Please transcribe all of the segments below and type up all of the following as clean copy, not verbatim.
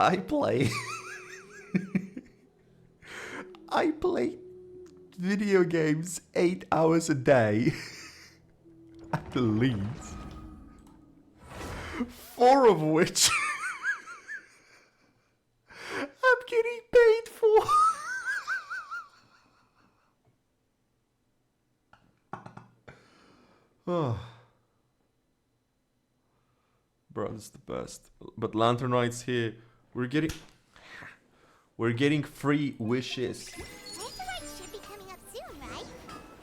I play. I play video games 8 hours a day. At least. 4 of which I'm getting paid for. Oh. Bro, this is the best. But Lantern Knight's here. We're getting free wishes. Lantern Night should be coming up soon, right?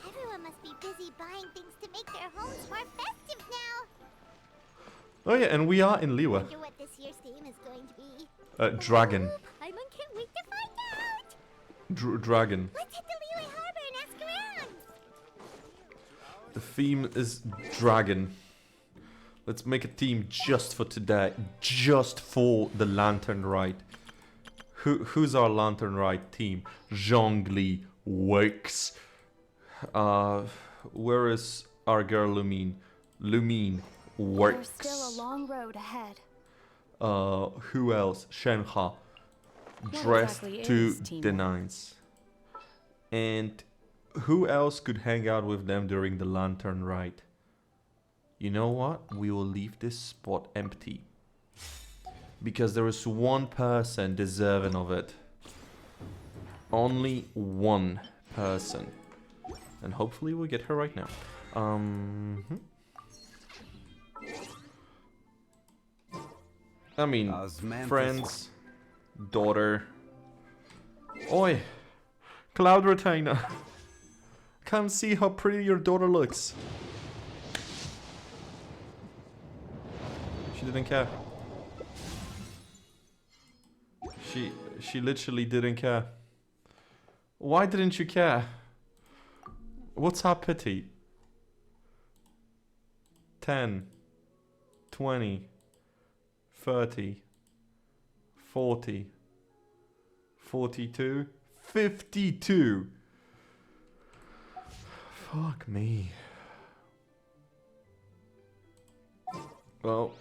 Everyone must be busy buying things to make their homes more festive now. Oh yeah, and we are in Liwa. Wonder what this year's theme is going to be. Dragon. Paimon can't wait to find out. Dragon. Let's hit the Liyue Harbor and ask around. The theme is dragon. Let's make a team just for today, just for the Lantern Rite. Who's our Lantern Rite team? Zhongli works. Where is our girl Lumine? Lumine works. There's still a long road ahead. Who else? Shenhe. Dressed exactly to is the teamwork? nines. And who else could hang out with them during the Lantern Rite? You know what? We will leave this spot empty. Because there is one person deserving of it. Only one person. And hopefully we'll get her right now. I mean, friends, daughter. Oi! Cloud Retainer! Come see how pretty your daughter looks. She didn't care. She literally didn't care. Why didn't you care? What's our pity? 10, 20, 30, 40, 42, 52. Fuck me. Well,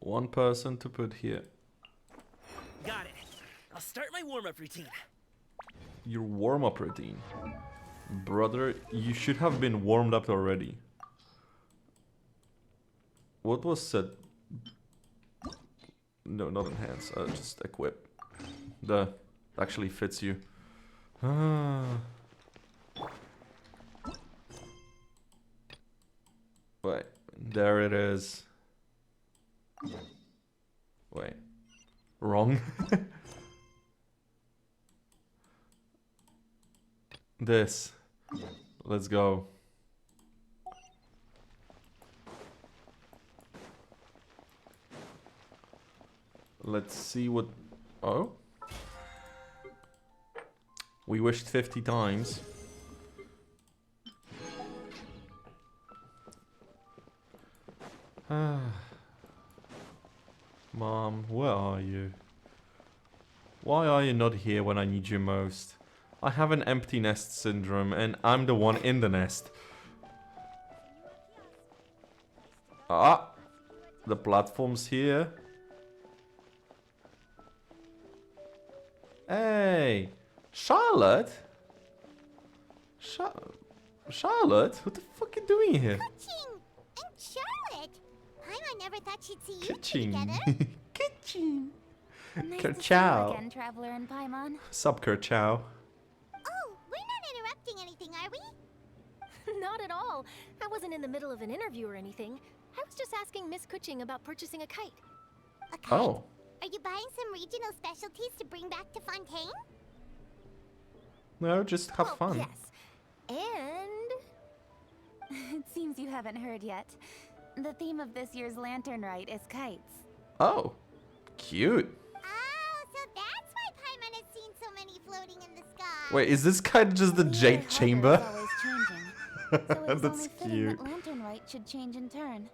one person to put here. Got it. I'll start my warm-up routine. Your warm-up routine. Brother, you should have been warmed up already. What was said? No, not enhance. Just equip. The actually fits you. Wait, there it is. Wait, wrong. This. Let's go. Let's see what... Oh? We wished 50 times. Mom, where are you? Why are you not here when I need you most? I have an empty nest syndrome and I'm the one in the nest. Ah! The platform's here. Hey! Charlotte? Charlotte? What the fuck are you doing here? Kuching and Charlotte. Paimon never thought she'd see you two Kuching. together. Kuching. Nice to see you Kerchow. again, Traveler and Paimon. Sup, Kerchow. Oh, we're not interrupting anything, are we? Not at all. I wasn't in the middle of an interview or anything. I was just asking Miss Kuching about purchasing a kite. A kite? Oh. Are you buying some regional specialties to bring back to Fontaine? No, just have fun. Yes. And... it seems you haven't heard yet. The theme of this year's Lantern Rite is kites. Oh. Cute. Oh, so that's why Paimon has seen so many floating in the sky. Wait, is this kind of just the Jade Harbor Chamber? is always changing. So it is That's only fitting cute. that Lantern Rite should change in turn.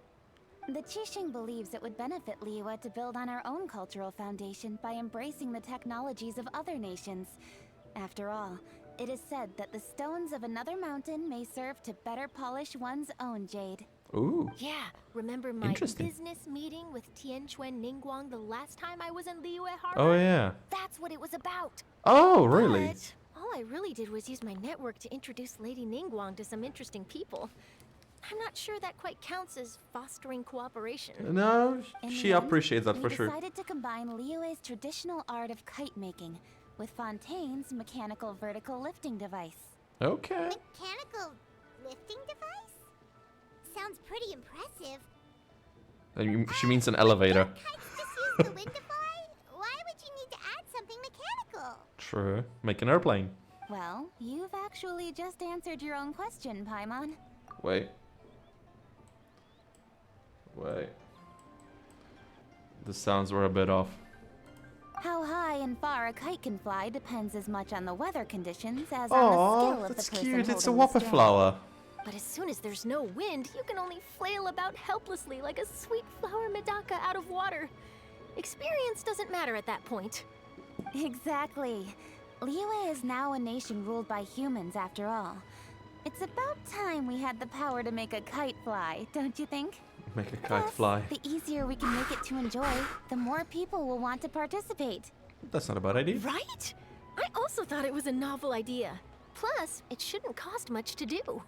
The Qixing believes it would benefit Liyue to build on our own cultural foundation by embracing the technologies of other nations. After all, it is said that the stones of another mountain may serve to better polish one's own jade. Ooh. Yeah, remember my Interesting. business meeting with Tianquan Ningguang the last time I was in Liyue Harbor? Oh yeah. That's what it was about. Oh really? But all I really did was use my network to introduce Lady Ningguang to some interesting people. I'm not sure that quite counts as fostering cooperation. No, In she the end, appreciates that for we sure. decided to combine Liyue's traditional art of kite making with Fontaine's mechanical vertical lifting device. Okay. Mechanical lifting device? Sounds pretty impressive. She means an elevator. Kites just use the wind to fly? Why would you need to add something mechanical? True. Make an airplane. Well, you've actually just answered your own question, Paimon. Wait. Wait. The sounds were a bit off. How high and far a kite can fly depends as much on the weather conditions as on the Oh, skill of that's the person cute. It's a holding the whopper string. flower. But as soon as there's no wind, you can only flail about helplessly like a sweet flower medaka out of water. Experience doesn't matter at that point. Exactly. Liyue is now a nation ruled by humans after all. It's about time we had the power to make a kite fly, don't you think? Make a kite Plus, fly. the easier we can make it to enjoy, the more people will want to participate. That's not a bad idea. Right? I also thought it was a novel idea. Plus, it shouldn't cost much to do.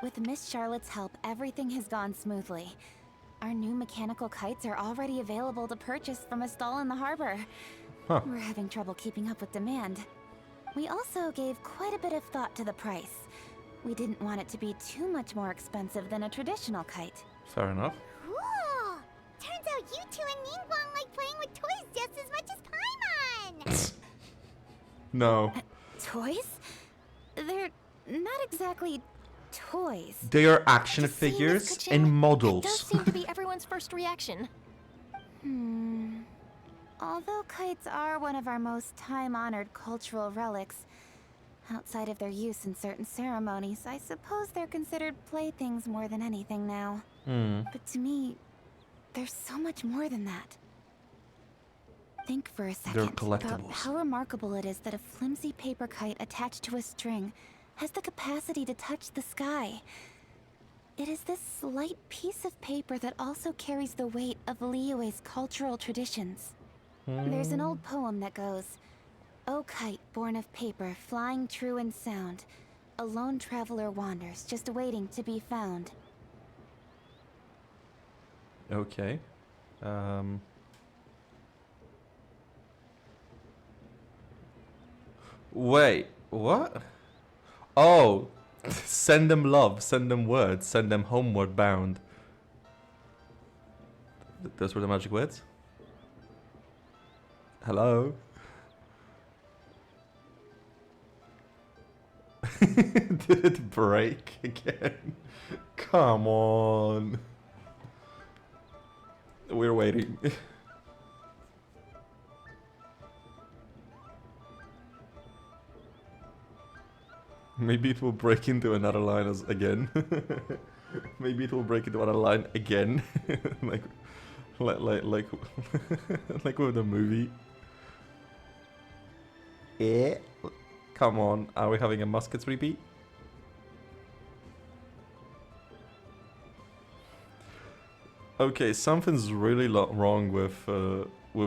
With Miss Charlotte's help, everything has gone smoothly. Our new mechanical kites are already available to purchase from a stall in the harbor. Huh. We're having trouble keeping up with demand. We also gave quite a bit of thought to the price. We didn't want it to be too much more expensive than a traditional kite. Fair enough. Cool! Turns out you two and Ningguang like playing with toys just as much as Paimon! No. Toys? They're not exactly toys. They are action You see, Miss figures Kaching? and That does models. seem to be everyone's first reaction. Although kites are one of our most time-honored cultural relics, outside of their use in certain ceremonies, I suppose they're considered playthings more than anything now. But to me, there's so much more than that. Think for a second about collectibles. how remarkable it is that a flimsy paper kite attached to a string has the capacity to touch the sky. It is this slight piece of paper that also carries the weight of Liyue's cultural traditions. There's an old poem that goes, "O kite born of paper, flying true and sound, a lone traveler wanders, just waiting to be found." Okay. Wait, what? Oh, send them love, send them words, send them homeward bound. Those were the magic words? Hello? Did it break again? Come on. We're waiting. Maybe it will break into another line again. Maybe it will break into another line again. like like with the movie. Eh? Come on, are we having a muskets repeat? Okay, something's really wrong with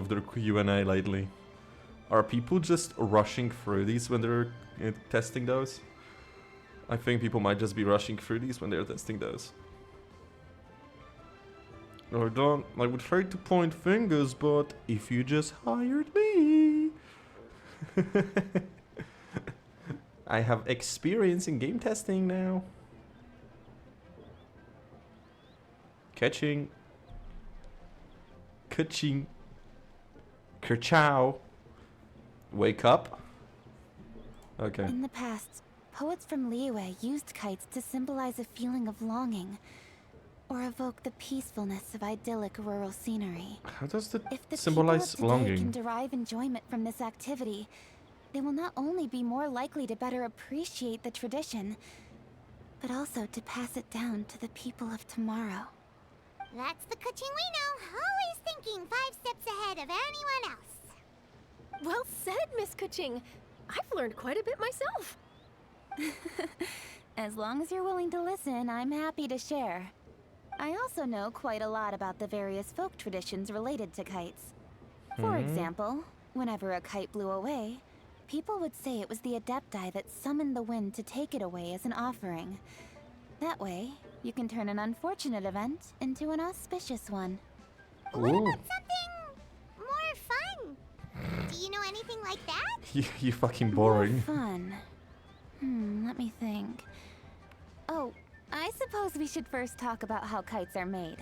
their Q&A lately. Are people just rushing through these when they're testing those? I think people might just be rushing through these when they're testing those. Or don't. I would hate to point fingers, but if you just hired me... I have experience in game testing now. Catching. Kaching. Kerchow. Wake up. Okay. In the past, poets from Liyue used kites to symbolize a feeling of longing, or evoke the peacefulness of idyllic rural scenery. How does that If the symbolize people of today longing? can derive enjoyment from this activity, they will not only be more likely to better appreciate the tradition, but also to pass it down to the people of tomorrow. That's the Kaching we know, always thinking 5 steps ahead of anyone else. Well said, Miss Kuching. I've learned quite a bit myself. As long as you're willing to listen, I'm happy to share. I also know quite a lot about the various folk traditions related to kites. For example, whenever a kite blew away, people would say it was the Adepti that summoned the wind to take it away as an offering. That way, you can turn an unfortunate event into an auspicious one. What Ooh. about something more fun? Do you know anything like that? You fucking More boring. fun. Let me think. Oh, I suppose we should first talk about how kites are made.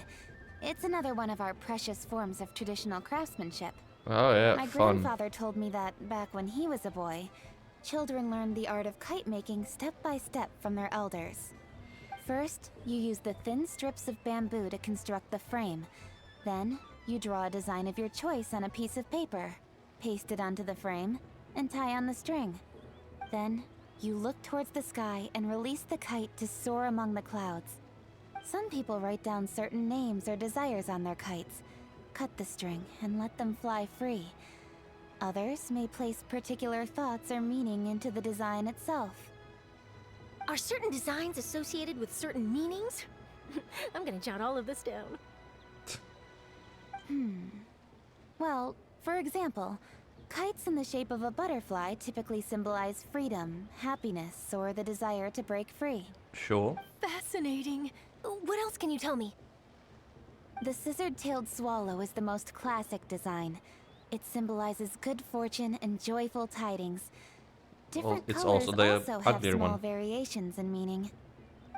It's another one of our precious forms of traditional craftsmanship. Oh yeah, My fun. grandfather told me that back when he was a boy, children learned the art of kite making step by step from their elders. First, you use the thin strips of bamboo to construct the frame. Then, you draw a design of your choice on a piece of paper, paste it onto the frame, and tie on the string. Then, you look towards the sky and release the kite to soar among the clouds. Some people write down certain names or desires on their kites, cut the string, and let them fly free. Others may place particular thoughts or meaning into the design itself. Are certain designs associated with certain meanings? I'm gonna jot all of this down. Well, for example, kites in the shape of a butterfly typically symbolize freedom, happiness, or the desire to break free. Sure. Fascinating. What else can you tell me? The scissored-tailed swallow is the most classic design. It symbolizes good fortune and joyful tidings. Different it's colors also the also have uglier small one. variations in meaning.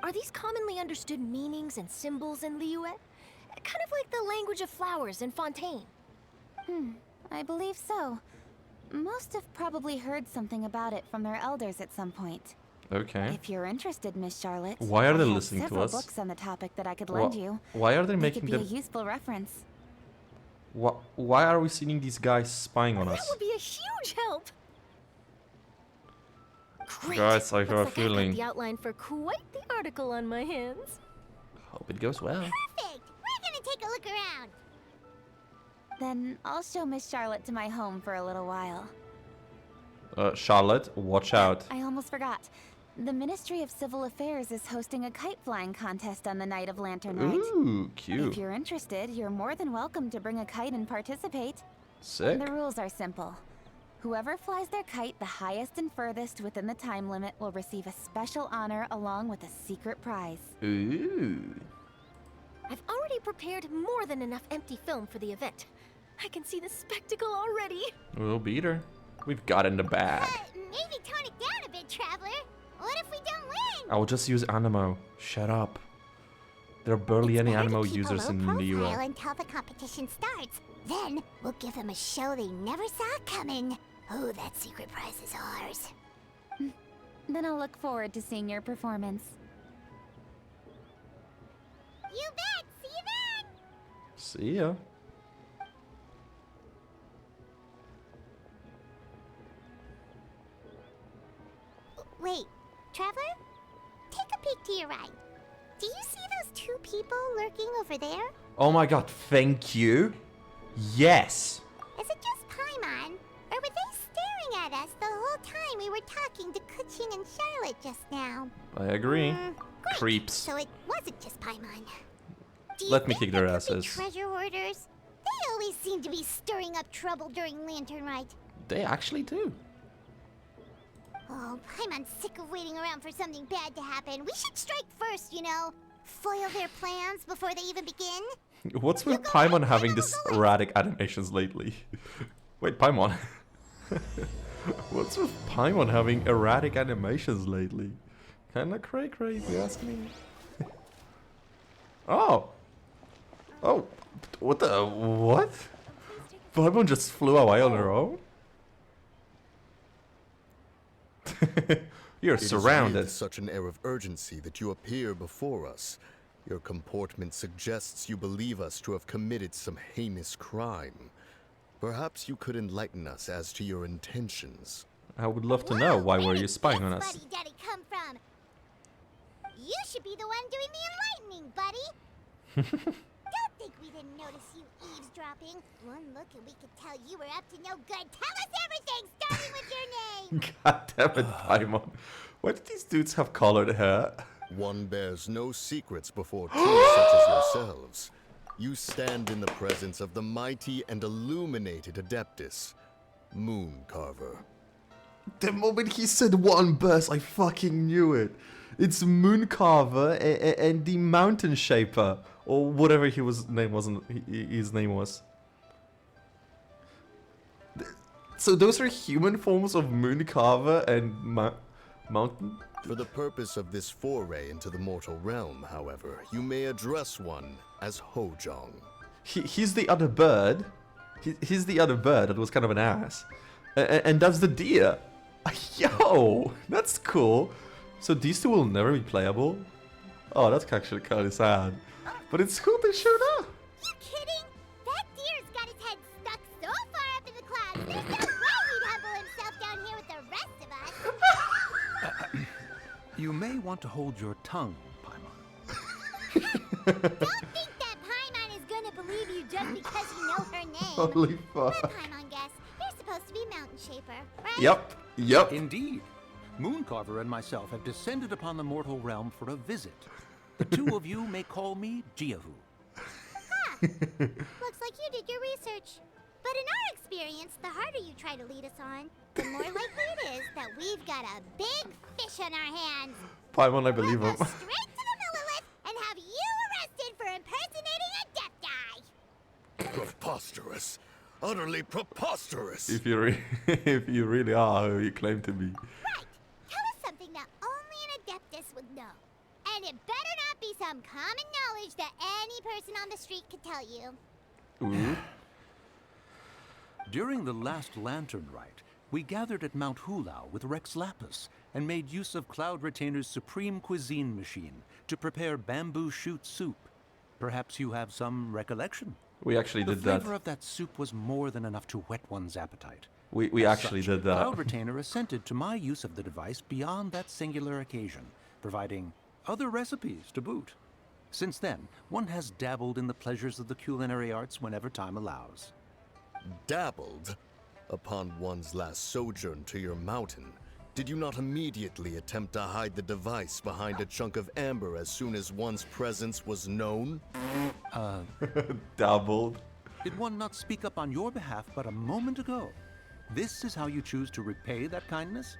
Are these commonly understood meanings and symbols in Liyue? Kind of like the language of flowers in Fontaine. I believe so. Most have probably heard something about it from their elders at some point. Okay. If you're interested, Miss Charlotte, Why are they I have listening to several us? books on the topic that I could lend you. Why are they They could making be a them? useful reference. Why are we seeing these guys spying on That us? would be a huge help. Great. Guys, I have a Looks like I've feeling. got the outline for quite the article on my hands. Hope it goes well. Perfect! We're gonna take a look around. Then I'll show Miss Charlotte to my home for a little while. Charlotte, watch out. I almost forgot. The Ministry of Civil Affairs is hosting a kite flying contest on the night of Lantern Night. Ooh, If cute. you're interested, you're more than welcome to bring a kite and participate. Sick. The rules are simple. Whoever flies their kite the highest and furthest within the time limit will receive a special honor along with a secret prize. Ooh. I've already prepared more than enough empty film for the event. I can see the spectacle already. We'll beat her. We've got in the bag. Maybe tone it down a bit, Traveler. What if we don't win? I will just use Animo. Shut up. There are barely It's any better to Animo keep a users low in profile Liyue. until the competition starts. Then we'll give them a show they never saw coming. Oh, that secret prize is ours. Then I'll look forward to seeing your performance. You bet. See you then. See ya. Wait, Traveler? Take a peek to your right. Do you see those two people lurking over there? Oh my god, thank you. Yes. Is it just Paimon? Or were they staring at us the whole time we were talking to Kuching and Charlotte just now? I agree. Great. Creeps. So it wasn't just Paimon. Do you Let me think kick their there could be asses. treasure hoarders? They always seem to be stirring up trouble during Lantern Rite. They actually do. Oh, Paimon's sick of waiting around for something bad to happen. We should strike first, you know. Foil their plans before they even begin. What's with go Paimon ahead, having Paimon this will go erratic animations lately? Wait, Paimon. What's with Paimon having erratic animations lately? Kinda cray-cray, if you ask me. Oh! Oh! What the... What? Paimon just flew away on her own? You're It is surrounded. with such an air of urgency that you appear before us. Your comportment suggests you believe us to have committed some heinous crime. Perhaps you could enlighten us as to your intentions. I would love to know, why were where you did spying this on us? buddy daddy come from? You should be the one doing the enlightening, buddy. Don't think we didn't notice you eavesdropping. One look and we could tell you were up to no good. Tell us everything, starting with your name. God damn it, Paimon. Why do these dudes have colored hair? One bears no secrets before two such as yourselves. You stand in the presence of the mighty and illuminated Adeptus, Mooncarver. The moment he said one burst, I fucking knew it. It's Mooncarver and the Mountain Shaper, or whatever his name was. So those are human forms of Mooncarver and Mountain? For the purpose of this foray into the mortal realm, however, you may address one as Hojong. He's the other bird. He's the other bird that was kind of an ass. And that's the deer. Yo, that's cool. So these two will never be playable? Oh, that's actually kind of sad. But it's cool they showed up. You kidding? That deer's got his head stuck so far up in the clouds, there's no way he'd humble himself down here with the rest of us. You may want to hold your tongue, Paimon. Don't think that Paimon is gonna believe you just because you know her name. Holy Let fuck. Paimon guess. You're supposed to be Mountain Shaper, right? Yep. Indeed. Mooncarver and myself have descended upon the mortal realm for a visit. The two of you may call me Jiahu. Looks like you did your research. But in our experience, the harder you try to lead us on, the more likely it is that we've got a big fish on our hands. Paimon, I believe We'll him. go straight to the Lilith and have you arrested for impersonating a Adepti. Preposterous. Utterly preposterous. If you really are who you claim to be. Right. Tell us something that only an Adeptus would know. And it better not be some common knowledge that any person on the street could tell you. Ooh. During the last lantern rite, we gathered at Mount Hulao with Rex Lapis and made use of Cloud Retainer's supreme cuisine machine to prepare bamboo shoot soup. Perhaps you have some recollection? We actually The did that. flavor of that soup was more than enough to whet one's appetite. We actually Such, did that. Cloud Retainer assented to my use of the device beyond that singular occasion, providing other recipes to boot. Since then, one has dabbled in the pleasures of the culinary arts whenever time allows. Dabbled? Upon one's last sojourn to your mountain, did you not immediately attempt to hide the device behind a chunk of amber as soon as one's presence was known? Dabbled. Did one not speak up on your behalf but a moment ago? This is how you choose to repay that kindness?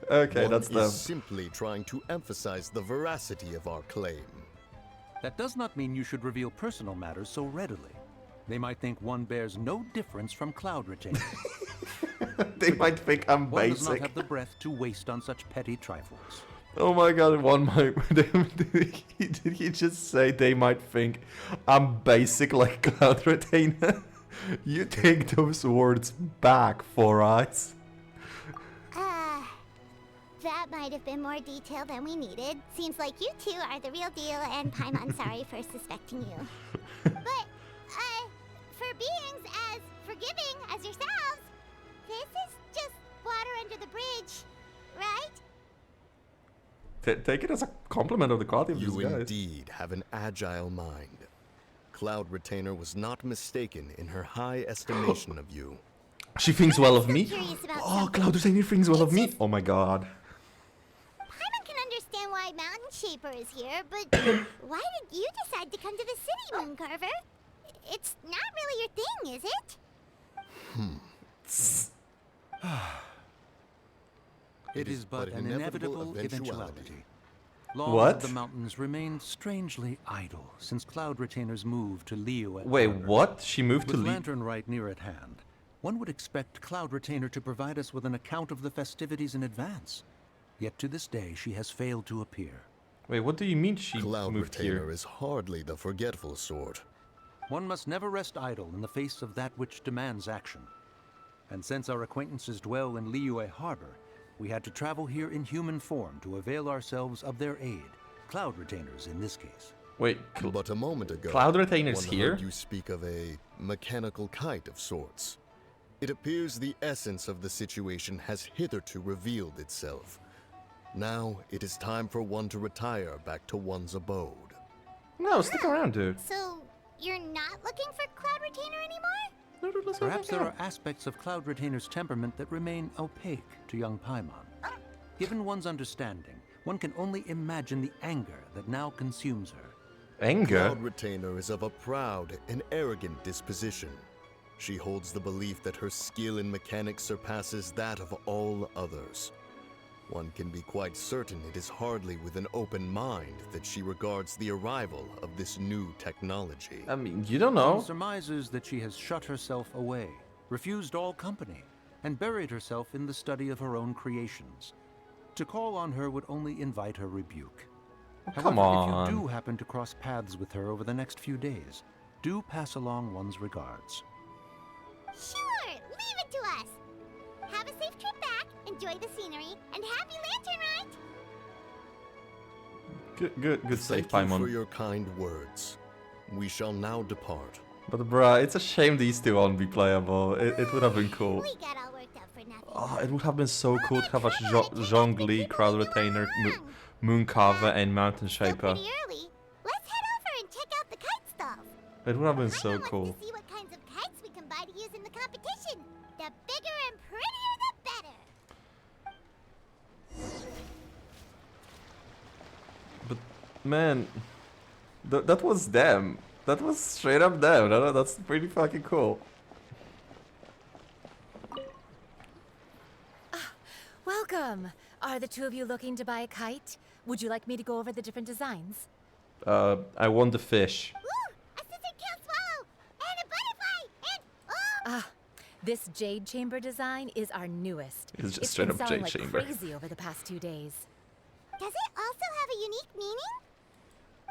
Okay, One that's is them. simply trying to emphasize the veracity of our claim. That does not mean you should reveal personal matters so readily. They might think one bears no difference from Cloud Retainer. They might think I'm One does not basic. have the breath to waste on such petty trifles. Oh my god, one might. Did he just say they might think I'm basic like Cloud Retainer? You take those words back, Four Eyes. That might have been more detail than we needed. Seems like you two are the real deal, and Paimon sorry for suspecting you. But, for beings as forgiving as yourselves, this is just water under the bridge, right? Take it as a compliment of the quality of You these guys. indeed have an agile mind. Cloud Retainer was not mistaken in her high estimation of you. She thinks well of I'm me. curious about Oh, something. Cloud Retainer thinks well of me. Oh my god. Paimon can understand why Mountain Shaper is here, but why did you decide to come to the city, Mooncarver? It's not really your thing, is it? It is but an inevitable eventuality. Long What? have the mountains remained strangely idle since Cloud Retainer's move to Leo at Wait, Outer. what? She moved to With leave. Lantern Rite near at hand, one would expect Cloud Retainer to provide us with an account of the festivities in advance. Yet to this day, she has failed to appear. Wait, what do you mean she Cloud moved Retainer here? is hardly the forgetful sort. One must never rest idle in the face of that which demands action. And since our acquaintances dwell in Liyue Harbor, we had to travel here in human form to avail ourselves of their aid. Cloud Retainers in this case. Wait, But a moment ago, Cloud Retainer's one here? heard you speak of a mechanical kite of sorts. It appears the essence of the situation has hitherto revealed itself. Now it is time for one to retire back to one's abode. no, stick around, dude. So, you're not looking for Cloud Retainer anymore? No, dude, let's go Perhaps back there out. are aspects of Cloud Retainer's temperament that remain opaque to young Paimon. Given one's understanding, One can only imagine the anger that now consumes her. Anger? Cloud Retainer is of a proud and arrogant disposition. She holds the belief that her skill in mechanics surpasses that of all others. One can be quite certain it is hardly with an open mind that she regards the arrival of this new technology. I mean, you don't One know. surmises that she has shut herself away, refused all company, and buried herself in the study of her own creations. To call on her would only invite her rebuke. Come However, on. if you do happen to cross paths with her over the next few days, do pass along one's regards. Sure, leave it to us. Have a safe trip back, enjoy the scenery, and happy lantern ride! Good save, Thank you for Paimon. your kind words. We shall now depart. But bruh, it's a shame these two won't be playable. It would have been cool. We got all worked up for nothing. Oh, it would have been so cool to have a Zhongli, Crowd Retainer, Mooncarver, and Mountain Still Shaper. pretty early. Let's head over and check out the kite stalls. It would have been so Paimon cool. wants to see what kinds of kites we can buy to use in the competition. The bigger and prettier, the better. But man, that was them. That was straight up them. That's pretty fucking cool. Welcome. Are the two of you looking to buy a kite? Would you like me to go over the different designs? I want the fish. Ooh, a scissor can't swallow, and a butterfly, and Ah, this jade chamber design is our newest. It's just It's straight been up selling jade like chamber. crazy over the past 2 days. does it also have a unique meaning?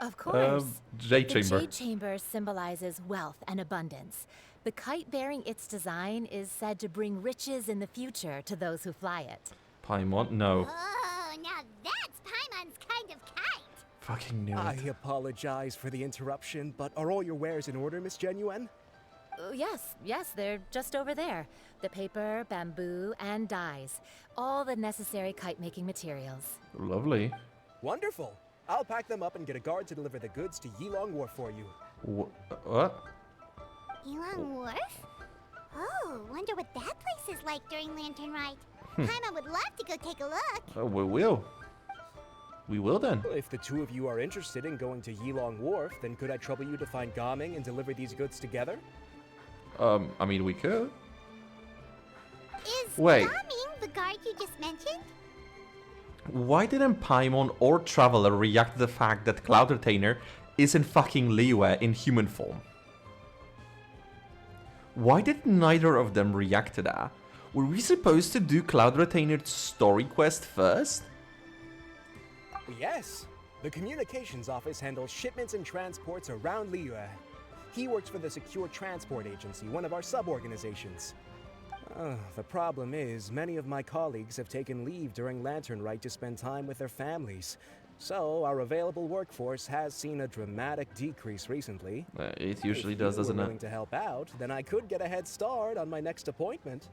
Of course. Jade The chamber. jade chamber symbolizes wealth and abundance. The kite bearing its design is said to bring riches in the future to those who fly it. Paimon? No. Oh, now that's Paimon's kind of kite. Fucking knew I it. apologize for the interruption, but are all your wares in order, Miss Genuine? Yes, they're just over there. The paper, bamboo, and dyes. All the necessary kite making materials. Lovely. Wonderful. I'll pack them up and get a guard to deliver the goods to Yilong Wharf for you. What? Elon Wharf? Oh, wonder what that place is like during Lantern Ride. Paimon would love to go take a look. Oh, we will. We will then. If the two of you are interested in going to Yilong Wharf, then could I trouble you to find Gaming and deliver these goods together? I mean, we could. Is Wait. Gaming the guard you just mentioned? Why didn't Paimon or Traveler react to the fact that Cloud Retainer isn't fucking Liyue in human form? Why did neither of them react to that? Were we supposed to do Cloud Retainer's story quest first? Yes. The communications office handles shipments and transports around Liyue. He works for the Secure Transport Agency, one of our sub-organizations. The problem is, many of my colleagues have taken leave during Lantern Rite to spend time with their families. So, our available workforce has seen a dramatic decrease recently. It usually If does, you were doesn't willing it? to help out, then I could get a head start on my next appointment.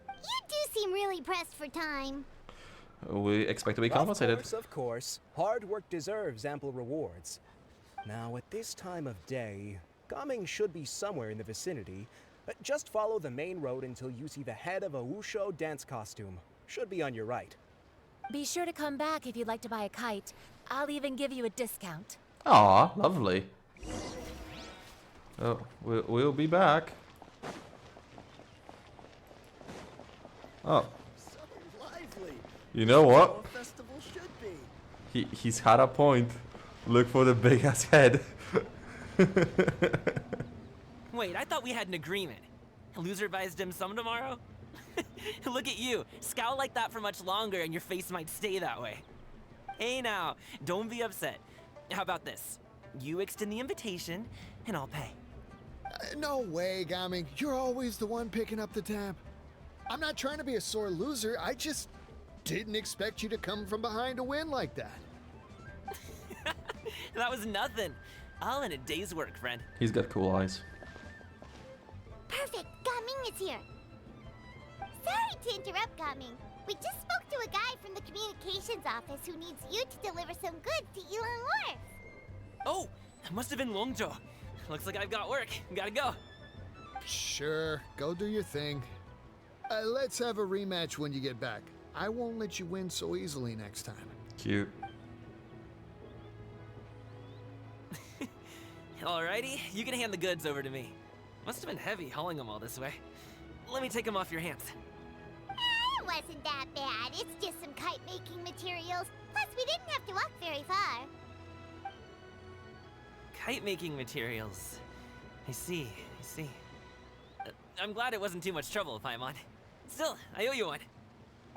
You do seem really pressed for time. We expect to be compensated. Of course. Hard work deserves ample rewards. Now, at this time of day, Gaming should be somewhere in the vicinity. Just follow the main road until you see the head of a Wushu dance costume. Should be on your right. Be sure to come back if you'd like to buy a kite. I'll even give you a discount. Aw, lovely. Oh, we'll be back. Oh, So lively. you know How what? a festival should be. He's had a point. Look for the big ass head. Wait, I thought we had an agreement. Loser buys dim sum tomorrow? Look at you. Scowl like that for much longer and your face might stay that way. Hey now, don't be upset. How about this? You extend the invitation and I'll pay. No way, Gaming. You're always the one picking up the tab. I'm not trying to be a sore loser. I just didn't expect you to come from behind to win like that. That was nothing. All in a day's work, friend. He's got cool eyes. Perfect, Gaming is here. Sorry to interrupt, Gaming. We just spoke to a guy from the communications office who needs you to deliver some goods to Elon Wharf. Oh, that must have been Longzhou. Looks like I've got work. Gotta go. Sure, go do your thing. Let's have a rematch when you get back. I won't let you win so easily next time. Cute. Alrighty, you can hand the goods over to me. Must have been heavy hauling them all this way. Let me take them off your hands. It wasn't that bad. It's just some kite-making materials. Plus, we didn't have to walk very far. Kite-making materials. I see. I'm glad it wasn't too much trouble, Paimon. Still, I owe you one.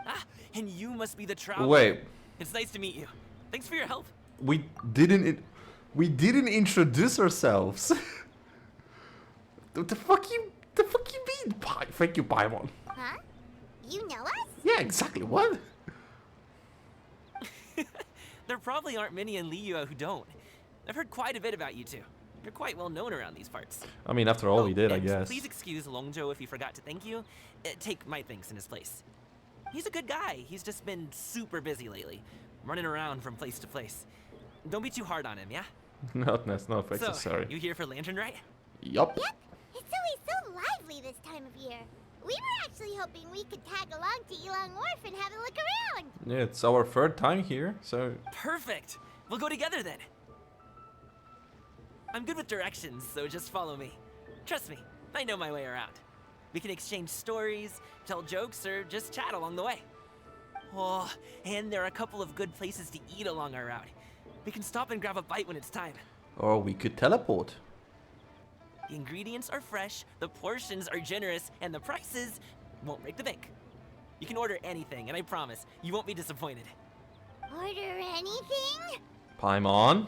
Ah, and you must be the traveler. Wait, It's nice to meet you. Thanks for your help. we didn't introduce ourselves. The fuck you mean? Thank you, Paimon. Huh? You know us? Yeah, exactly. What? There probably aren't many in Liyue who don't. I've heard quite a bit about you two. You're quite well known around these parts. I mean, after all we did, I and guess. Please excuse Longzhou if he forgot to thank you. Take my thanks in his place. He's a good guy. He's just been super busy lately, running around from place to place. Don't be too hard on him, yeah? Not thanks, So, sorry. you here for Lantern Rite? Yup. Yep. It's always so lively this time of year. We were actually hoping we could tag along to Yilong Wharf and have a look around. Yeah, it's our third time here, so Perfect. We'll go together then. I'm good with directions, so just follow me. Trust me, I know my way around. We can exchange stories, tell jokes, or just chat along the way. Oh, and there are a couple of good places to eat along our route. We can stop and grab a bite when it's time. or we could teleport. The ingredients are fresh, the portions are generous, and the prices won't break the bank. You can order anything, and I promise, you won't be disappointed. Order anything? Paimon.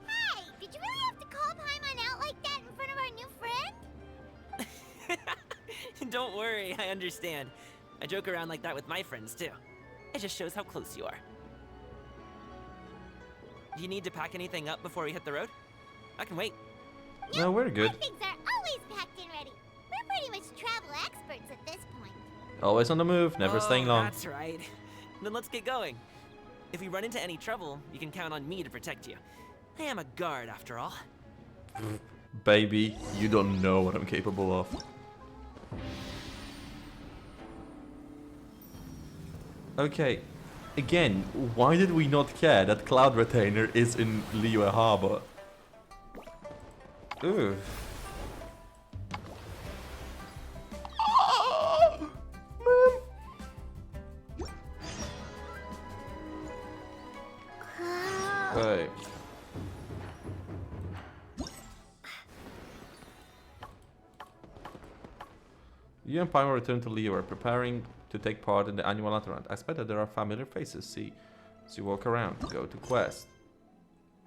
Hey, did you really have to call Paimon out like that in front of our new friend? Don't worry, I understand. I joke around like that with my friends too. It just shows how close you are. Do you need to pack anything up before we hit the road? I can wait. No, we're good. Our things are always packed and ready. We're pretty much travel experts at this point. Always on the move, never staying long. That's right. Then let's get going. If we run into any trouble, you can count on me to protect you. I am a guard after all. Baby, you don't know what I'm capable of. Okay, again, why did we not care that Cloud Retainer is in Liyue Harbor? Ooh. Right. You and Paimon return to Liyue, preparing to take part in the annual Lantern Rite. I expect that there are familiar faces. See, as you walk around, go to quest.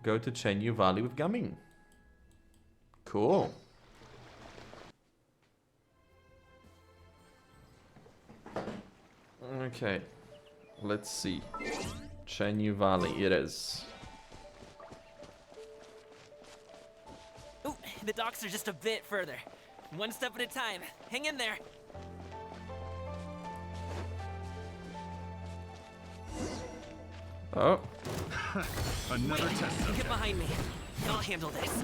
Go to Chenyu Valley with Gaming. Cool. Okay, let's see. Chenyu Valley, it is. Ooh, the docks are just a bit further. One step at a time. Hang in there. Oh, Another test Get behind me. I'll handle this.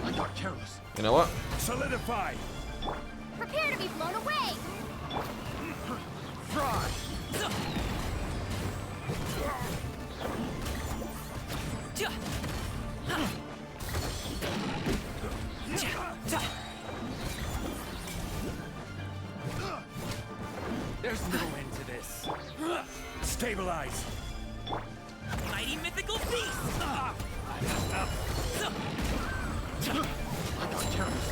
I got careless. you know what? Solidify. Prepare to be blown away! Fry. There's no end to this. Stabilize. Mighty mythical beast! I got careless.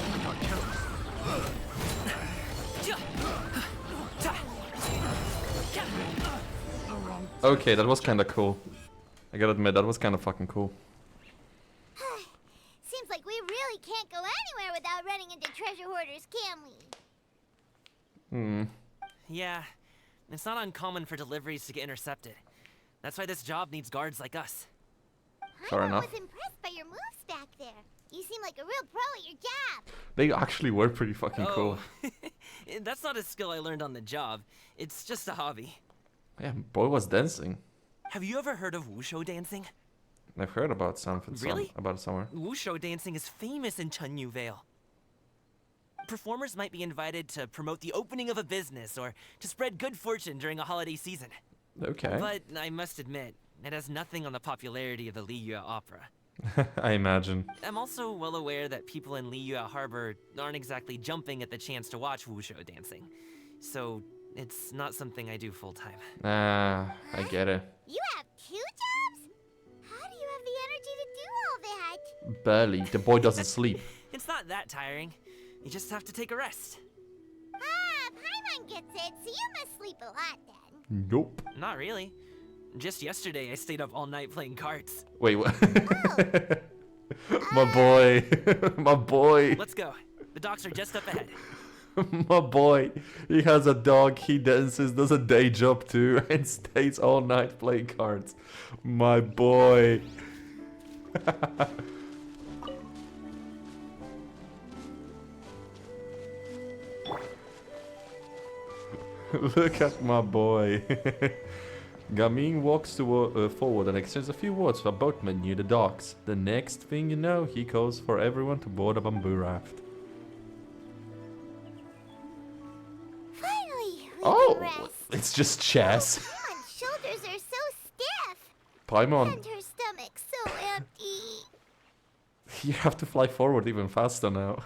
I got careless. Okay, that was kind of cool. I gotta admit, that was kind of fucking cool. Seems like we really can't go anywhere without running into treasure hoarders, can we? Hmm. Yeah, it's not uncommon for deliveries to get intercepted. That's why this job needs guards like us. Fair I enough. was impressed by your moves back there. You seem like a real pro at your job. They actually were pretty fucking cool. That's not a skill I learned on the job. It's just a hobby. Yeah, boy was dancing. Have you ever heard of wushu dancing? I've heard about something. Really? About somewhere. Wushu dancing is famous in Chunyu Vale. Performers might be invited to promote the opening of a business or to spread good fortune during a holiday season. Okay. But I must admit, it has nothing on the popularity of the Liyue Opera. I imagine. I'm also well aware that people in Liyue Harbor aren't exactly jumping at the chance to watch wushu dancing. So, it's not something I do full-time. Ah, I get it. You have 2 jobs? How do you have the energy to do all that? Barely. The boy doesn't sleep. It's not that tiring. You just have to take a rest. Ah, Paimon gets it, so you must sleep a lot then. Nope. Not really. Just yesterday, I stayed up all night playing cards. Wait, what? My boy. My boy. Let's go. The docks are just up ahead. My boy. He has a dog. He dances, does a day job too, and stays all night playing cards. My boy. Look at my boy. Gaming walks forward and exchanges a few words with a boatman near the docks. The next thing you know, he calls for everyone to board a bamboo raft. Finally, we Oh, can rest. it's just chess. Paimon's shoulders are so stiff. Paimon, And her stomach so empty. you have to fly forward even faster now.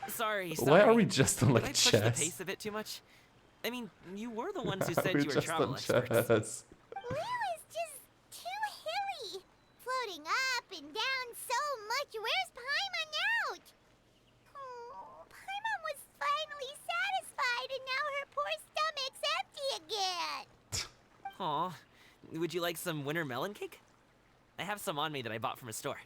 Sorry. Why are we just on Did I like push the chess? pace a bit too much? I mean, you were the ones who We're said you were just travel on experts. chess. Liyue is just too hilly. Floating up and down so much. Where's Paimon out? Oh, Paimon was finally satisfied and now her poor stomach's empty again. Aw. Would you like some winter melon cake? I have some on me that I bought from a store.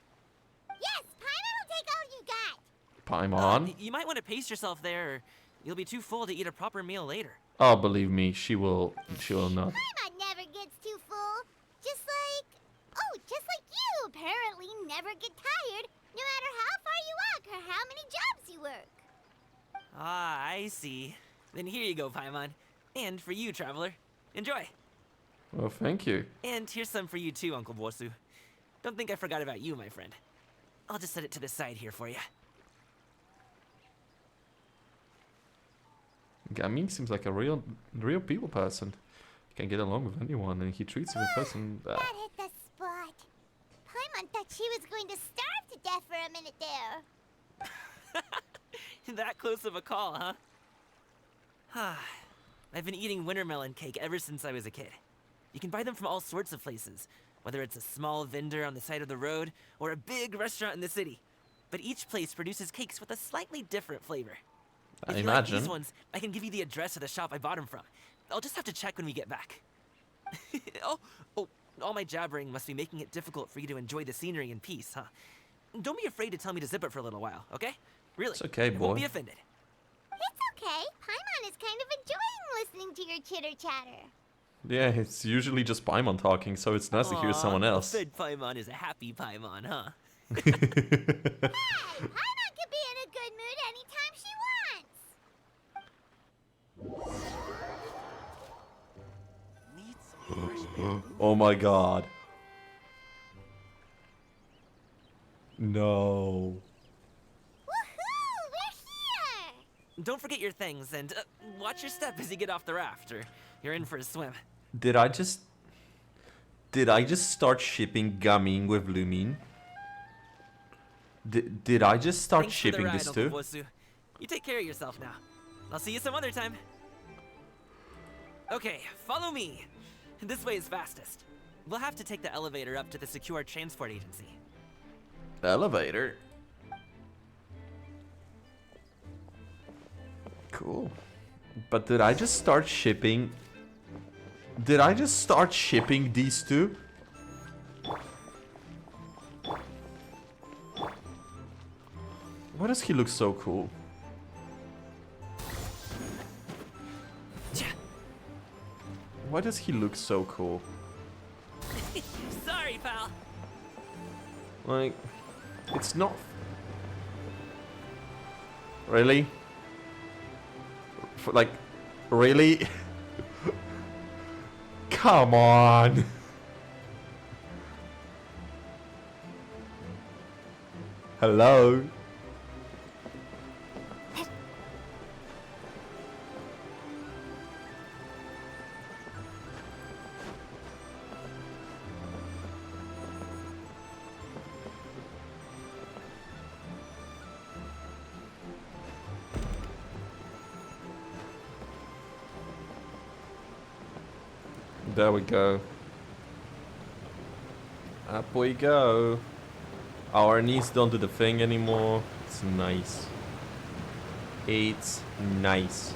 Yes, Paimon will take all you got. Paimon? You might want to pace yourself there, or you'll be too full to eat a proper meal later. Oh, believe me, she will not. Paimon never gets too full. Just like you apparently never get tired, no matter how far you walk or how many jobs you work. Ah, I see. Then here you go, Paimon. And for you, traveler. Enjoy. Well, thank you. And here's some for you too, Uncle Bosu. Don't think I forgot about you, my friend. I'll just set it to the side here for you. Gaming seems like a real people person. He can get along with anyone, and he treats every person. That hit the spot. Paimon thought she was going to starve to death for a minute there. That close of a call, huh? I've been eating winter melon cake ever since I was a kid. You can buy them from all sorts of places, whether it's a small vendor on the side of the road or a big restaurant in the city. But each place produces cakes with a slightly different flavor. I If you imagine. like these ones, I can give you the address of the shop I bought them from. I'll just have to check when we get back. oh, all my jabbering must be making it difficult for you to enjoy the scenery in peace, huh? Don't be afraid to tell me to zip it for a little while, okay? Really. It's okay, I boy. won't be offended. It's okay. Paimon is kind of enjoying listening to your chitter-chatter. Yeah, it's usually just Paimon talking, so it's nice to hear someone else. A fed Paimon is a happy Paimon, huh? Hey, Paimon can be in a good mood anytime she wants. Oh my god. No. Woohoo! We're here! Don't forget your things, and watch your step as you get off the raft, or you're in for a swim. Did I just start shipping Gaming with Lumine? Did I just start Thanks shipping for the ride, this Uncle too? Bosu. You take care of yourself now. I'll see you some other time. Okay, follow me. This way is fastest. We'll have to take the elevator up to the secure transport agency. Elevator. Cool. But did I just start shipping? Did I just start shipping these two? Why does he look so cool? Why does he look so cool? Sorry, pal. Like, it's not... Really? Like, really? Come on! Hello. There we go. Up we go. Our knees don't do the thing anymore. It's nice. It's nice.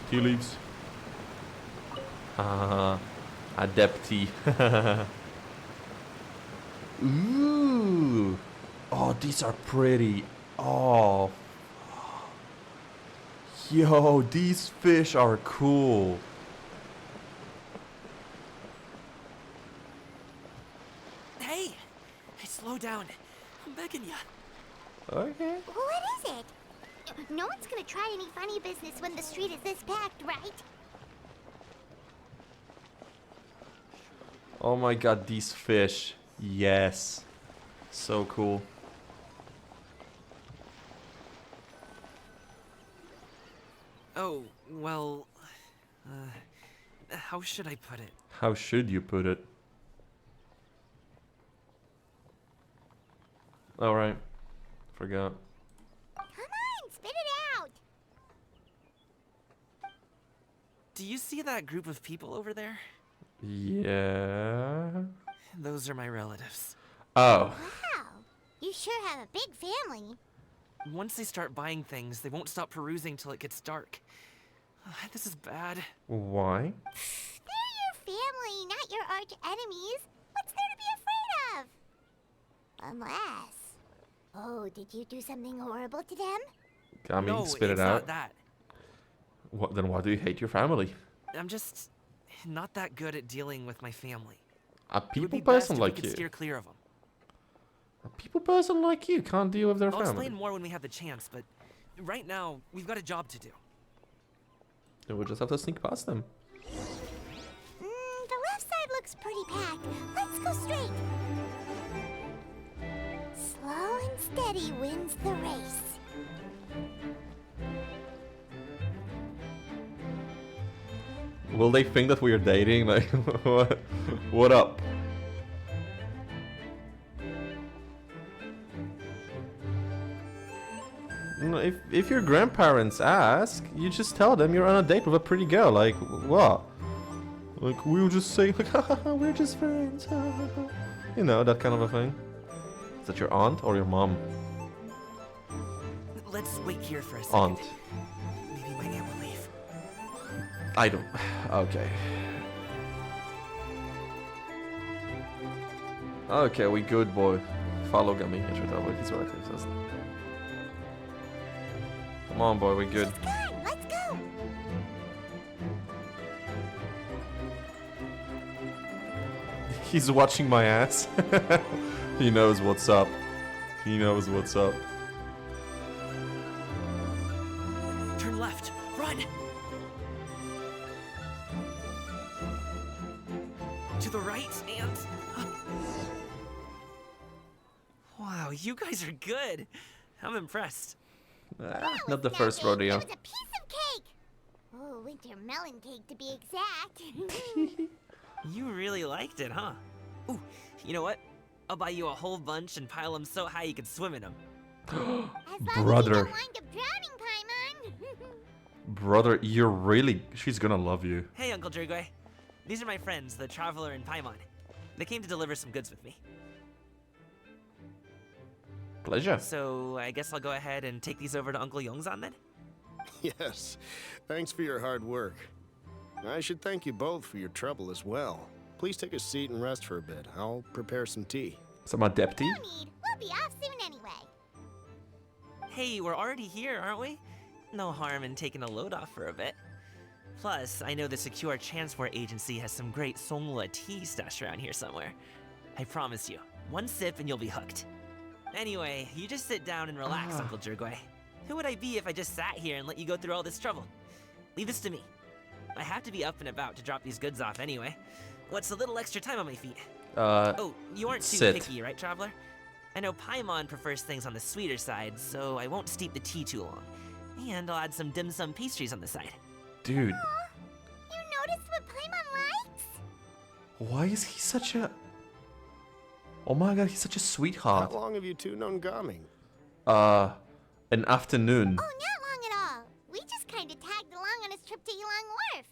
Tea leaves. Adepti. Ooh. Oh, these are pretty. Oh. Yo, these fish are cool. Hey! Slow down. I'm begging you. Okay. What is it? No one's gonna try any funny business when the street is this packed, right? Oh my god, these fish. Yes. So cool. Oh, well... how should I put it? How should you put it? Alright. Forgot. Come on, spit it out! Do you see that group of people over there? Yeah. Those are my relatives. Oh. Wow, you sure have a big family. Once they start buying things, they won't stop perusing till it gets dark. This is bad. Why? They're your family, not your arch enemies. What's there to be afraid of? Unless... Oh, did you do something horrible to them? I mean, No, spit it it's out. not that. What, then why do you hate your family? I'm just not that good at dealing with my family. A It would people be best person if like we could you. steer clear of them. A people person like you can't deal with their I'll family. explain more when we have the chance, but right now, we've got a job to do. Then we'll just have to sneak past them. The left side looks pretty packed. Let's go straight. Slow and steady wins the race. Will they think that we are dating? Like, what up? No, if your grandparents ask, you just tell them you're on a date with a pretty girl. Like, what? Like, we'll just say, like, haha, we're just friends. You know, that kind of a thing. Is that your aunt or your mom? Let's wait here for a second. Aunt. Maybe my aunt will leave. I don't. Okay. Okay, we good, boy. Follow Gummy. He's what it says. Come on, boy, we good. She's gone. Let's go. He's watching my ass. He knows what's up. He knows what's up. Turn left. Run! To the right and... Wow, you guys are good. I'm impressed. Not the Nothing. first rodeo. It was a piece of cake. Oh, winter melon cake to be exact. You really liked it, huh? Ooh, you know what? I'll buy you a whole bunch and pile them so high you could swim in them. As long as you Brother. don't wind up drowning, Paimon. Brother, you're really... She's gonna love you. Hey, Uncle Jergway. These are my friends, the Traveler and Paimon. They came to deliver some goods with me. Pleasure. So, I guess I'll go ahead and take these over to Uncle Yongzan then? Yes, thanks for your hard work. I should thank you both for your trouble as well. Please take a seat and rest for a bit. I'll prepare some tea. Some adepti? No need. We'll be off soon anyway. Hey, we're already here, aren't we? No harm in taking a load off for a bit. Plus, I know the Secure Transport Agency has some great Songhua tea stashed around here somewhere. I promise you, one sip and you'll be hooked. Anyway, you just sit down and relax, Uncle Jergway. Who would I be if I just sat here and let you go through all this trouble? Leave this to me. I have to be up and about to drop these goods off anyway. What's a little extra time on my feet? Oh, you aren't too sit. picky, right, Traveler? I know Paimon prefers things on the sweeter side, so I won't steep the tea too long. And I'll add some dim sum pastries on the side. Dude, You noticed what Paimon likes? why is he such a... Oh my god, he's such a How sweetheart. long have you two known Gaming? An afternoon. Oh, not long at all. We just kind of tagged along on his trip to Elong Wharf.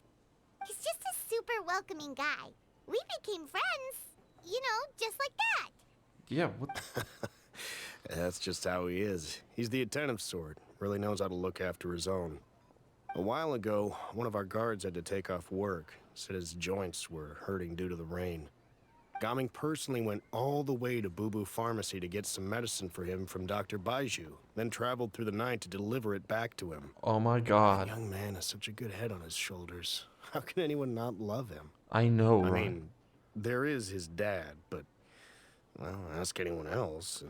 He's just a super welcoming guy. We became friends, you know, just like that. Yeah, what? That's just how he is. He's the attentive sort. Really knows how to look after his own. A while ago, one of our guards had to take off work. Said his joints were hurting due to the rain. Gaming personally went all the way to Boo Boo Pharmacy to get some medicine for him from Dr. Baiju, then traveled through the night to deliver it back to him. Oh my The god. young man has such a good head on his shoulders. How can anyone not love him? I know, I right? mean, there is his dad, but, well, ask anyone else.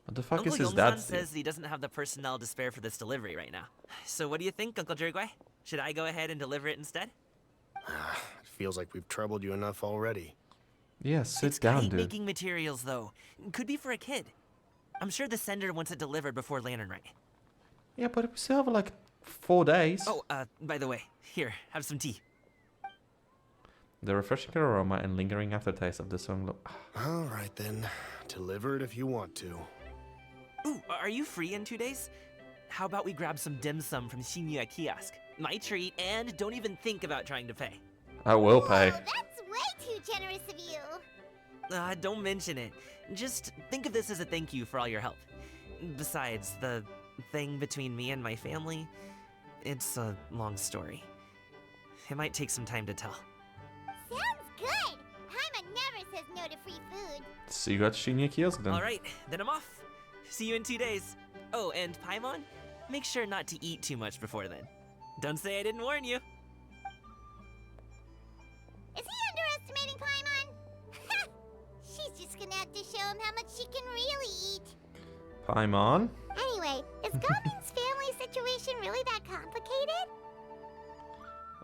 What the fuck Uncle is his Yongsan dad? says he doesn't have the personnel to spare for this delivery right now. So what do you think, Uncle Jirgway? Should I go ahead and deliver it instead? It feels like we've troubled you enough already. Yeah, sit It's down, great dude. making materials, though. Could be for a kid. I'm sure the sender wants it delivered before Lantern Rite. Yeah, but we still have like 4 days. Oh, by the way, here, have some tea. The refreshing aroma and lingering aftertaste of the song. All right, then. Deliver it if you want to. Ooh, are you free in 2 days? How about we grab some dim sum from Shinya Kiosk? My treat, and don't even think about trying to pay. I will pay. Oh, that's way too generous of you. Don't mention it. Just think of this as a thank you for all your help. Besides, the thing between me and my family, it's a long story. It might take some time to tell. Sounds good. Paimon never says no to free food. See you at Shinya Kiosk then. Alright, then I'm off. See you in 2 days. Oh, and Paimon, make sure not to eat too much before then. Don't say I didn't warn you. Is he underestimating Paimon? She's just gonna have to show him how much she can really eat. Paimon? Anyway, is Gaming's family situation really that complicated?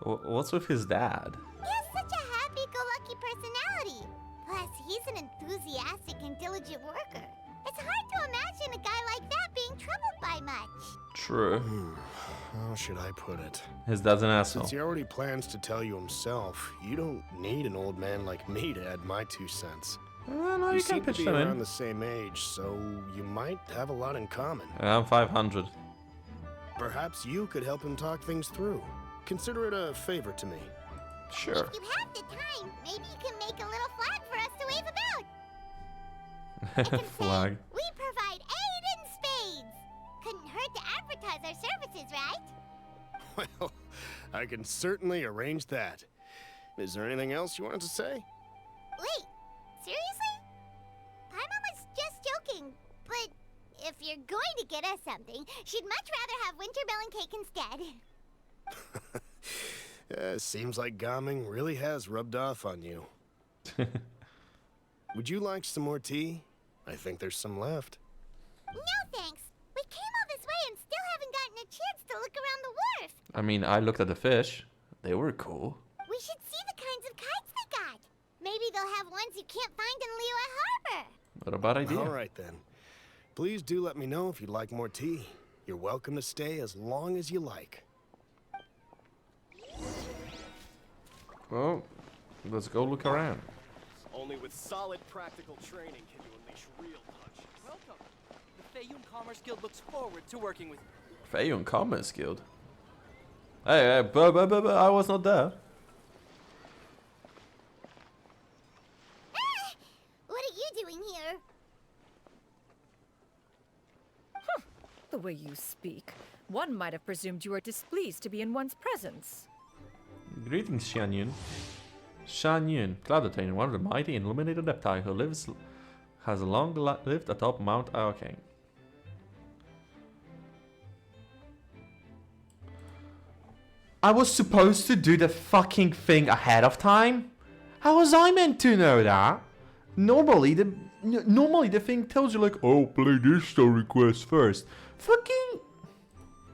What's with his dad? He has such a happy-go-lucky personality. Plus, he's an enthusiastic and diligent worker. It's hard to imagine a guy like that being troubled by much. True. How should I put it? His dad's an asshole. Since he already plans to tell you himself, you don't need an old man like me to add my 2 cents. Well, no, you seem can pitch to be them around in. the same age, so you might have a lot in common. I'm 500. Perhaps you could help him talk things through. Consider it a favor to me. Sure. If you have the time, maybe you can make a little flag for us to wave about. It can Flag. say, we provide aid in spades. Couldn't hurt to advertise our services, right? Well, I can certainly arrange that. Is there anything else you wanted to say? Wait, seriously? Paimon was just joking, but if you're going to get us something, she'd much rather have wintermelon cake instead. Seems like Gaming really has rubbed off on you. Would you like some more tea? I think there's some left. No thanks. We came all this way and still haven't gotten a chance to look around the wharf. I mean, I looked at the fish. They were cool. We should see the kinds of kites they got. Maybe they'll have ones you can't find in Liyue Harbor. What a bad idea. All right, then. Please do let me know if you'd like more tea. You're welcome to stay as long as you like. Well, let's go look around. Only with solid practical training can you unleash real punch. Welcome. The Feiyun Commerce Guild looks forward to working with you. Feiyun Commerce Guild. Hey, I was not there. What are you doing here? The way you speak, one might have presumed you were displeased to be in one's presence. Greetings, Shan Yun. Shan Yun, Cloud Attainer, one of the mighty and illuminated reptile who has long lived atop Mount Aokang. I was supposed to do the fucking thing ahead of time? How was I meant to know that? Normally the thing tells you like, oh, play this story quest first. Fucking...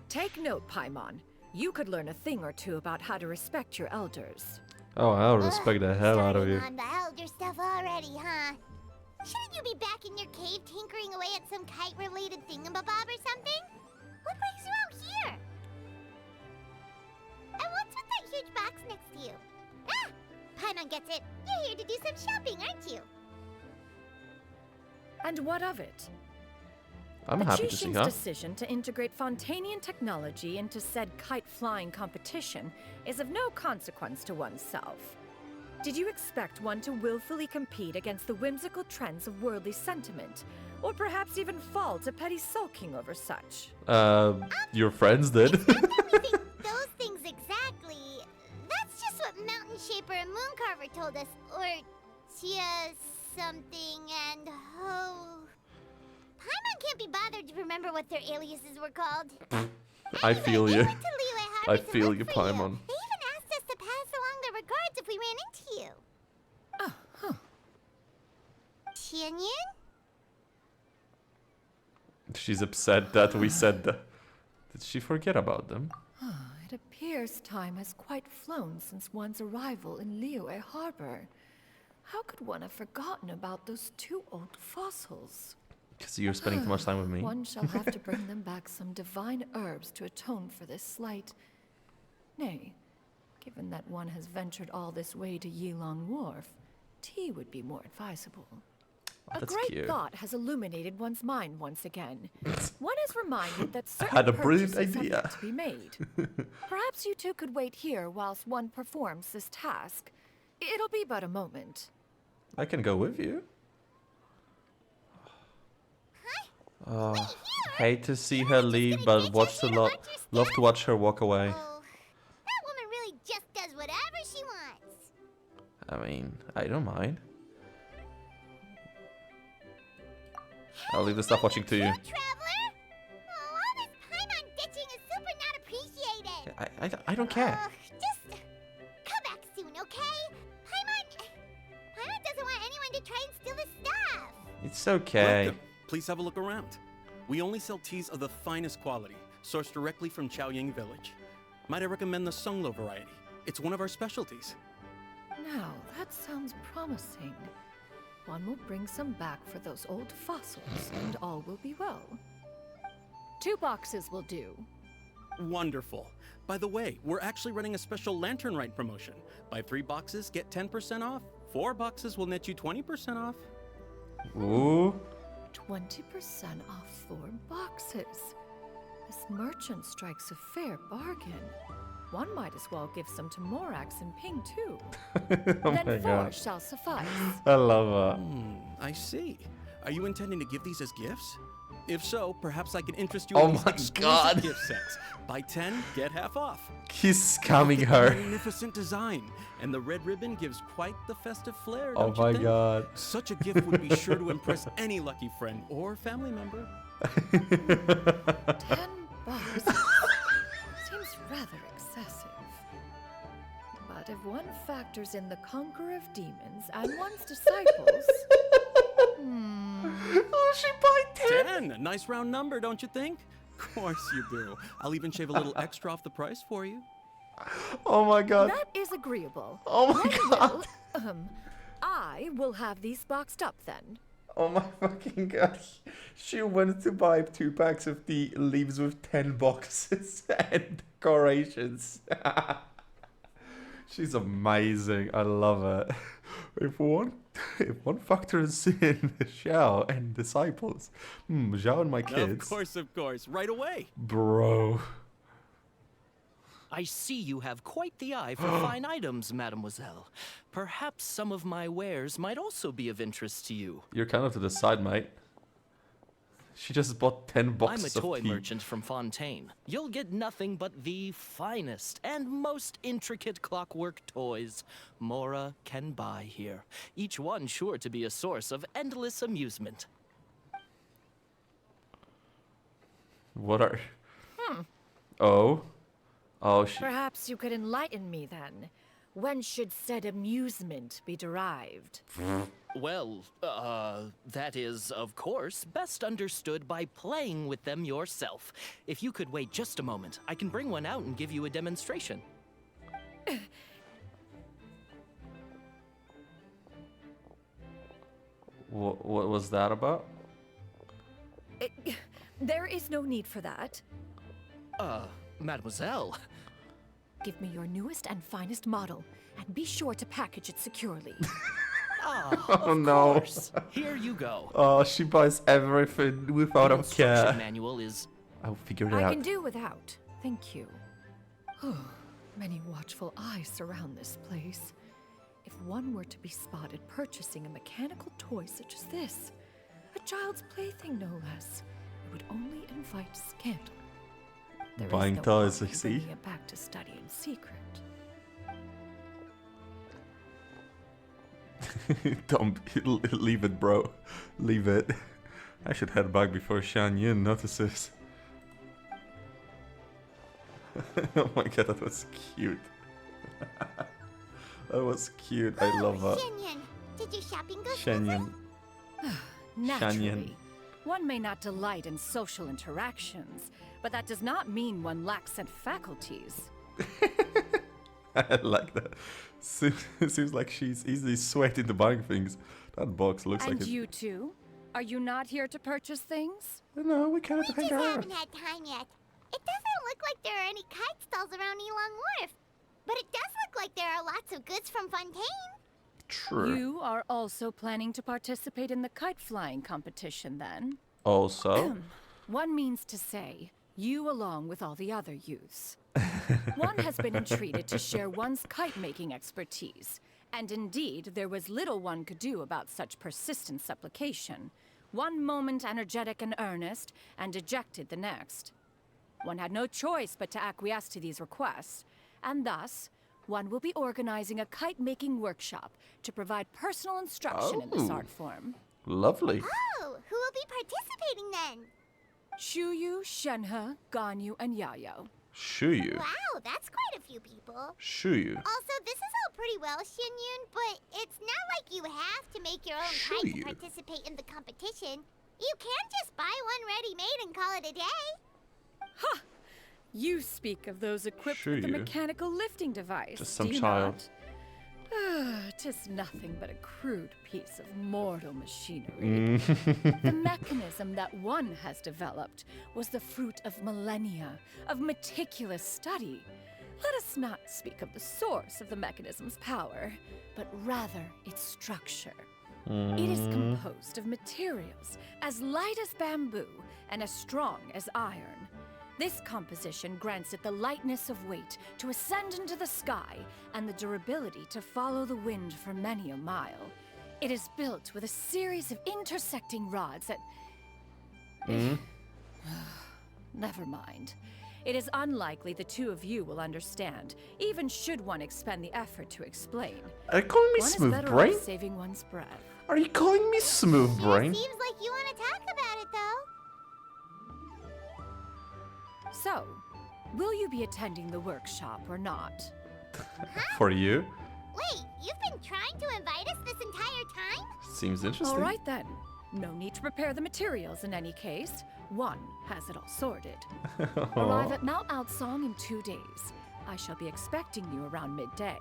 Take note, Paimon. You could learn a thing or two about how to respect your elders. Oh, I'll respect the hell out of you. On the elder stuff already, huh? Shouldn't you be back in your cave tinkering away at some kite-related thingamabob or something? What brings you out here? And what's with that huge box next to you? Ah! Paimon gets it. You're here to do some shopping, aren't you? And what of it? I'm happy to see Genshin's her. decision to integrate Fontanian technology into said kite-flying competition is of no consequence to oneself. Did you expect one to willfully compete against the whimsical trends of worldly sentiment? Or perhaps even fall to petty sulking over such? Your friends did. It's not that we think those things exactly. That's just what Mountain Shaper and Mooncarver told us. Or Tia something and Ho. Paimon can't be bothered to remember what their aliases were called. I feel you. They went to Liyue Harbor I to feel look you, for Paimon. They even asked us to pass along their regards if we ran into you. Oh, huh. Tianyin? She's upset that we said that. Did she forget about them? It appears time has quite flown since one's arrival in Liyue Harbor. How could one have forgotten about those two old fossils? Because you're spending too much time with me. One shall have to bring them back some divine herbs to atone for this slight. Nay, given that one has ventured all this way to Yilong Wharf, tea would be more advisable. Oh, A that's great cute. thought has illuminated one's mind once again. One is reminded that I certain had a brilliant purchases have idea. yet to be made. Perhaps you two could wait here whilst one performs this task. It'll be but a moment. I can go with you. Hate to see her leave, but love to watch her walk away. Oh, that woman really just does whatever she wants. I mean, I don't mind. I'll leave the stuff watching to you. Traveler? Oh, all this Paimon ditching is super not appreciated. I don't care. Just come back soon, okay? Paimon doesn't want anyone to try and steal the stuff. It's okay. Welcome. Please have a look around. We only sell teas of the finest quality, sourced directly from Chaoying Village. Might I recommend the Sunglo variety? It's one of our specialties. Now, that sounds promising. One will bring some back for those old fossils, and all will be well. 2 boxes will do. Wonderful. By the way, we're actually running a special Lantern Rite promotion. Buy 3 boxes, get 10% off. 4 boxes will net you 20% off. Ooh. 20% off 4 boxes. This merchant strikes a fair bargain. One might as well give some to Morax and Ping too. Oh Then my 4 god. shall suffice. I love her. I see. Are you intending to give these as gifts? If so, perhaps I can interest you Oh in these my exclusive God. gift sets. Buy 10, get half off. He's scamming her. Magnificent design, and the red ribbon gives quite the festive flair. Oh don't you my think? god. Such a gift would be sure to impress any lucky friend or family member. 10 boxes. Seems rather excessive. But if one factors in the conqueror of demons and one's disciples... Oh, she bought 10. 10, nice round number, don't you think? Of course you do. I'll even shave a little extra off the price for you. Oh my god. That is agreeable. Oh my god. I will have these boxed up then. Oh my fucking god. She went to buy 2 packs of tea, leaves with 10 boxes and decorations. She's amazing. I love her. If one factors in Xiao and disciples, Xiao and my kids. Of course, right away. Bro. I see you have quite the eye for fine items, mademoiselle. Perhaps some of my wares might also be of interest to you. You're kind of to the side, mate. She just bought 10 boxes I'm a toy of tea. merchant from Fontaine. You'll get nothing but the finest and most intricate clockwork toys Mora can buy here. Each one sure to be a source of endless amusement. What are... Oh? Oh, she... Perhaps you could enlighten me then. When should said amusement be derived? Well, that is, of course, best understood by playing with them yourself. If you could wait just a moment, I can bring one out and give you a demonstration. What was that about? There is no need for that. Mademoiselle. Give me your newest and finest model, and be sure to package it securely. Oh no. Course. Here you go. Oh, she buys everything without The a instruction care. manual is... I'll figure it I out. can do without. Thank you. Many watchful eyes surround this place. If one were to be spotted purchasing a mechanical toy such as this, a child's plaything no less, it would only invite scandal. There is Buying no toys, harm I in see. bringing it back to study in secret. Don't leave it, bro. Leave it. I should head back before Shan Yun notices. Oh my god, that was cute. That was cute. I love that. Shen-yun, did your shopping go Shan smoothly? Yun. Naturally, one may not delight in social interactions, but that does not mean one lacks in faculties. I like that. It seems like she's easily swayed into buying things. That box looks And like it. you too? Are you not here to purchase things? No, we can't We hang just out. haven't had time yet. It doesn't look like there are any kite stalls around Elon Wharf. But it does look like there are lots of goods from Fontaine. True. You are also planning to participate in the kite flying competition then? Also, One means to say, you along with all the other youths. One has been entreated to share one's kite-making expertise, and indeed, there was little one could do about such persistent supplication. One moment energetic and earnest, and dejected the next. One had no choice but to acquiesce to these requests, and thus, one will be organizing a kite-making workshop to provide personal instruction in this Oh. art form. lovely. Oh, who will be participating then? Shuyu, Shenhe, Ganyu, and Yayo. Shuyu. Wow, that's quite a few people. Shuyu. Also, this is all pretty well, Shin-yun, but it's not like you have to make your own kite to Shuyu. participate in the competition. You can just buy one ready-made and call it a day. Ha! You speak of those equipped with the Shuyu. mechanical lifting device, Just some do you child. not? Tis nothing but a crude piece of mortal machinery. Mm. The mechanism that one has developed was the fruit of millennia of meticulous study. Let us not speak of the source of the mechanism's power, but rather its structure. It is composed of materials as light as bamboo and as strong as iron. This composition grants it the lightness of weight to ascend into the sky and the durability to follow the wind for many a mile. It is built with a series of intersecting rods that... Never mind. It is unlikely the two of you will understand, even should one expend the effort to explain. Are you calling me One is smooth better brain? off saving one's breath. Are you calling me smooth brain? Seems like you want to talk about it, though. So, will you be attending the workshop or not? For you? Wait, you've been trying to invite us this entire time? Seems interesting. All right then. No need to prepare the materials in any case. One has it all sorted. Arrive at Mount Outsong in 2 days. I shall be expecting you around midday.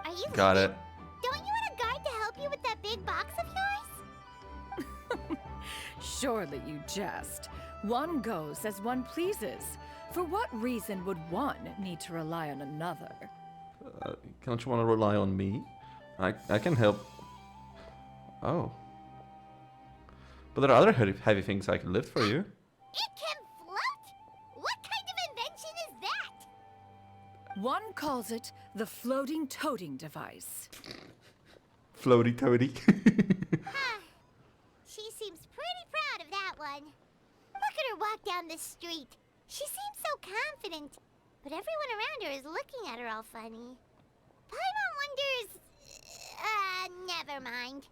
Are you Got leaving? it. Don't you want a guard to help you with that big box of yours? Surely you jest. One goes as one pleases. For what reason would one need to rely on another? Don't you want to rely on me? I can help. Oh. But there are other heavy things I can lift for you. It can float? What kind of invention is that? One calls it the floating toting device. Floaty toady. She seems pretty proud of that one. Look at her walk down the street. She seems so confident, but everyone around her is looking at her all funny. Paimon wonders... never mind.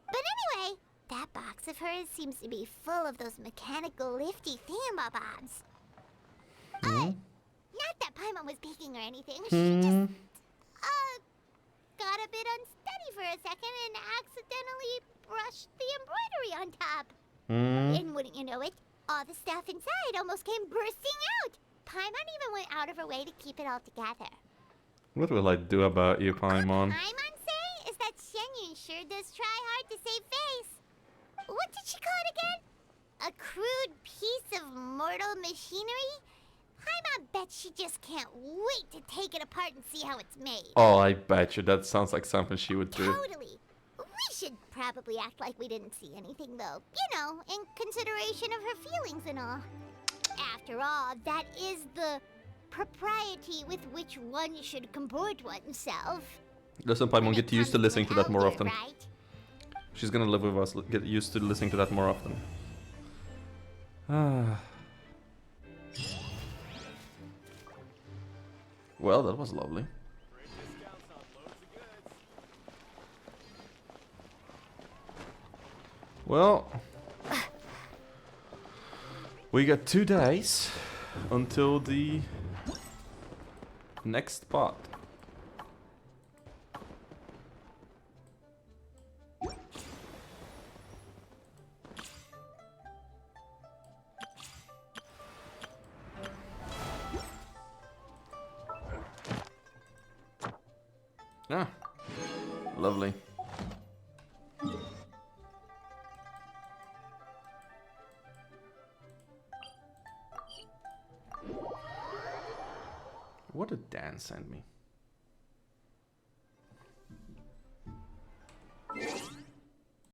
But anyway, that box of hers seems to be full of those mechanical lifty thingamabobs. Not that Paimon was peeking or anything. She just, got a bit unsteady for a second and accidentally brushed the embroidery on top. And wouldn't you know it, all the stuff inside almost came bursting out. Paimon even went out of her way to keep it all together. What will I do about you, Paimon? Paimon say is that Shenyun sure does try hard to save face. What did she call it again? A crude piece of mortal machinery? I bet she just can't wait to take it apart and see how it's made. Oh, I bet you that sounds like something she would do. Totally. We should probably act like we didn't see anything, though. You know, in consideration of her feelings and all. After all, that is the propriety with which one should comport oneself. Listen, Paimon, get used to listening to that more often. Right? She's gonna live with us. Get used to listening to that more often. Ah. Well, that was lovely. Well, we got 2 days until the next part. Ah, lovely. What did Dan send me?